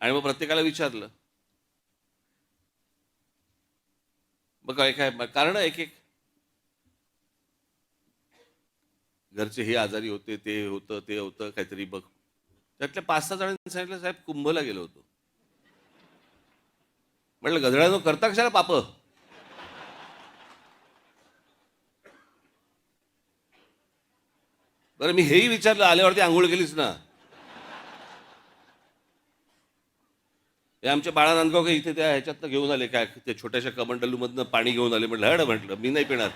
आणि मग प्रत्येकाला विचारलं. मग काय काय कारण एक एक घरचे हे आजारी होते, ते होतं, ते होतं, काहीतरी बघ. त्यातल्या 5-6 जणांनी सांगितलं, साहेब कुंभला गेलो होतो. म्हटलं गधड्यानो करता कशाला पाप. बरं मी हेही विचारलं, आल्यावरती आंघोळ केलीच ना. हे आमच्या बाळा नांदगावकर इथे त्या ह्याच्यातनं घेऊन आले, काय ते छोट्याशा कमंडलूमधनं पाणी घेऊन आले. म्हटलं हड, म्हटलं मी नाही पिणार.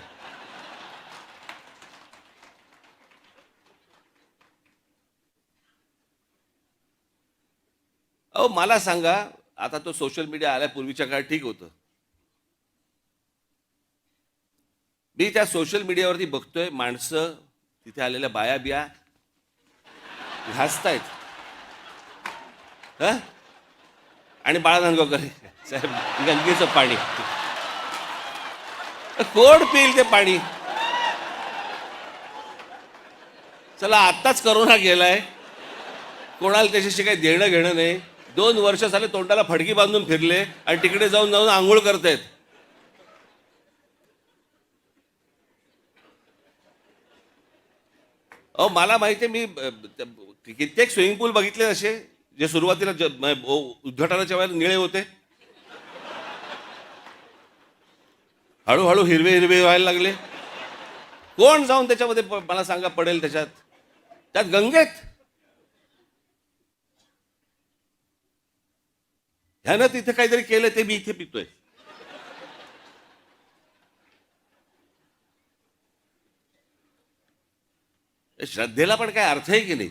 अहो मला सांगा, आता तो सोशल मीडिया आल्या पूर्वीच्या काळात ठीक होतं. मी त्या सोशल मीडियावरती बघतोय माणसं, तिथे आलेल्या बाया बिया घासतायत. हं? आणि बाळा नांदगावकर साहेब गंगेचं पाणी. कोण पिईल ते पाणी. चला आत्ताच करोना गेलाय, कोणाला त्याच्याशी काही देणं घेणं नाही. 2 वर्ष झाले तोंडाला फडकी बांधून फिरले आणि तिकडे जाऊन जाऊन आंघोळ करतायत. अहो मला माहिती आहे, मी कित्येक स्विमिंग पूल बघितले असे, जे सुरुवातीला उद्घाटनाच्या वेळेला निळे होते, हळूहळू हिरवे हिरवे व्हायला लागले. कोण जाऊन त्याच्यामध्ये मला सांगा पडेल त्याच्यात, त्यात गंगेत. ह्यानं तिथे काहीतरी केलं, ते मी इथे पितोय. श्रद्धेला पण काय अर्थ आहे की नाही.